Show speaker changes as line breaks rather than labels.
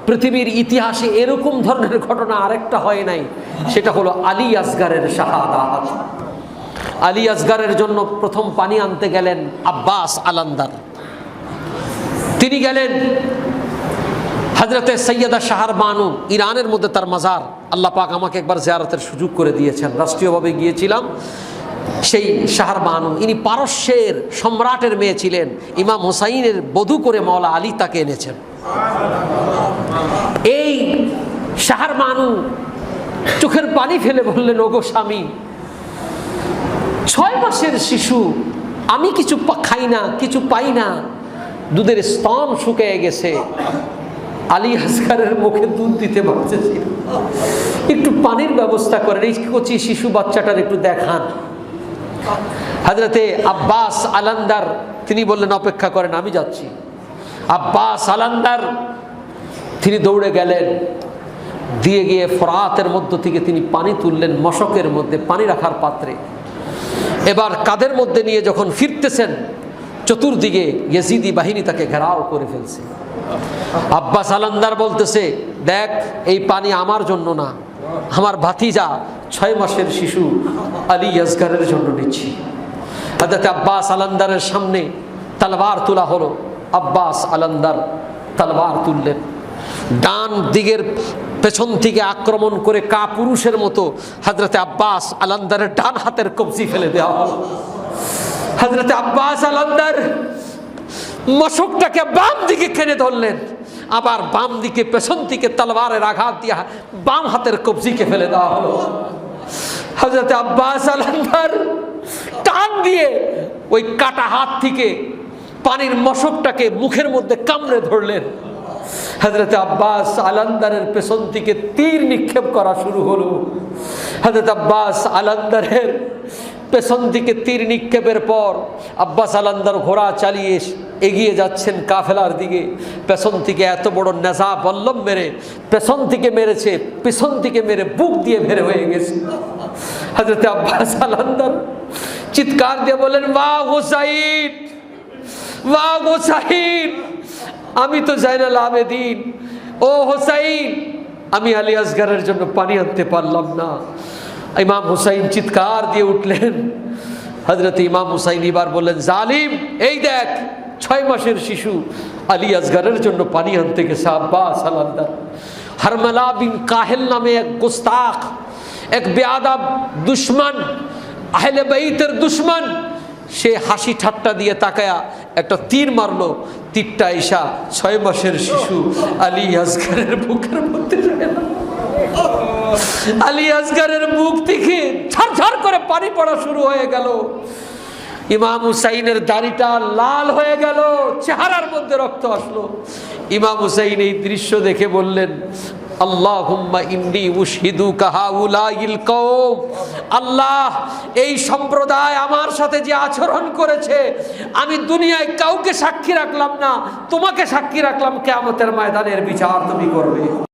পৃথিবীর ইতিহাসে এরকম ধরনের ঘটনা আরেকটা হয় নাই, সেটা হলো আলী আসগারের শাহাদাত। আলী আসগারের জন্য প্রথম পানি আনতে গেলেন আব্বাস আলান্দার। তিনি গেলেন হযরতে সৈয়দা শাহর বানু, ইরানের মধ্যে তার মাজার। আল্লাহ পাক আমাকে একবার জিয়ারতের সুযোগ করে দিয়েছেন, রাষ্ট্রীয়ভাবে গিয়েছিলাম। সেই শাহর বানু, ইনি পারস্যের সম্রাটের মেয়ে ছিলেন। ইমাম হুসাইনের বধূ করে মাওলা আলী তাকে এনেছেন। এই শাহর বানু চোখের পানি ফেলে বললেন, ওগো স্বামী, 6 মাসের শিশু, আমি কিছু খাই না, কিছু পাই না, দুধের স্তন শুকিয়ে গেছে, আলী আসগারের মুখে দুধ দিতে পারতেছি, একটু পানির ব্যবস্থা করেন, এই কচি শিশু বাচ্চাটার একটু দেখান। হযরতে আব্বাস আলান্দার তিনি বললেন, অপেক্ষা করেন, আমি যাচ্ছি। আব্বাস আলান্দার তিনি দৌড়ে গেলেন, দিয়ে গিয়ে ফরাতের মধ্য থেকে তিনি পানি তুললেন, মশকের মধ্যে পানি রাখার পাত্রে। এবার কাঁধের মধ্যে নিয়ে যখন ফিরতেছেন, চতুর্দিকে ইয়েজিদি বাহিনী তাকে ঘেরাও করে ফেলছে। আব্বাস আলান্দার বলতেছে, দেখ, এই পানি আমার জন্য না, আমার ভাতিজা 6 মাসের শিশু আলী আসগারের জন্য নিচ্ছি। হযরত আব্বাস আলান্দারের সামনে তলোয়ার তোলা হলো। আব্বাস আলান্দার তলোয়ার তুললেন, ডান দিকের পেছন থেকে আক্রমণ করে কাপুরুষের মতো হযরত আব্বাস আলান্দারের ডান হাতের কবজি ফেলে দেওয়া হলো। হযরত আব্বাস আলান্দার মশকটাকে বাম দিকে কেনে ধরলেন, আবার বাম দিকে পেছন থেকে তলোয়ারের আঘাত দিয়া বাম হাতের কবজিকে ফেলে দেওয়া হলো। হযরত আব্বাস আলান্দার টান দিয়ে ওই কাটা হাত থেকে পানির মশকটাকে মুখের মধ্যে কামড়ে ধরলেন। হযরত আব্বাস আলান্দারের পেছন থেকে তীর নিক্ষেপ করা শুরু হলো। হযরত আব্বাস আলান্দারের পেছন দিকে তীর নিক্ষেপের পর আব্বাস আলান্দার ঘোড়া চালিয়ে এগিয়ে যাচ্ছেন কাফেলার দিকে। পেছন থেকে এত বড় নেজা বল্লম মেরে পেছন থেকে মেরেছে, পেছন থেকে মেরে বুক দিয়ে বের হয়ে গেছে। হযরত আব্বাস আলান্দার চিৎকার দিয়ে বলেন, ওয়া হুসাইন, ওয়া হুসাইন, আমি তো জাইনাল আবেদিন, ও হুসাইন, আমি আলী আসগারের জন্য পানি আনতে পারলাম না। ইমাম হুসাইন চিৎকার দিয়ে উঠলেন। হযরত ইমাম হুসাইন এবার বললেন, জালিম, এই দেখ, 6 মাসের শিশু আলী আসগারের জন্য পানি আনতে গেছে আব্বাস আলান্দার। হারমালা বিন কাহেল নামে এক গোস্তাখ, এক বেয়াদব দুশমন, আহলে বাইতের দুশমন, সে হাসি ঠাট্টা দিয়ে তাকায়া একটা তীর মারলো। তীরটা এসা 6 মাসের শিশু আলী আসগারের বুকের মধ্যে গেল। আলী আসগারের মুখ থেকে ঝরঝর করে পানি পড়া শুরু হয়ে গেল। ইমাম হুসাইনের দাড়িটা লাল হয়ে গেল, চেহারার মধ্যে রক্ত আসলো। ইমাম হুসাইন এই দৃশ্য দেখে বললেন, আল্লাহুম্মা ইন্নী উশহিদুকা হাউলাইল কওম, আল্লাহ, এই সম্প্রদায় আমার সাথে যে আচরণ করেছে, আমি দুনিয়ায় কাউকে সাক্ষী রাখলাম না, তোমাকে সাক্ষী রাখলাম, কিয়ামতের ময়দানের বিচার তুমি করবে।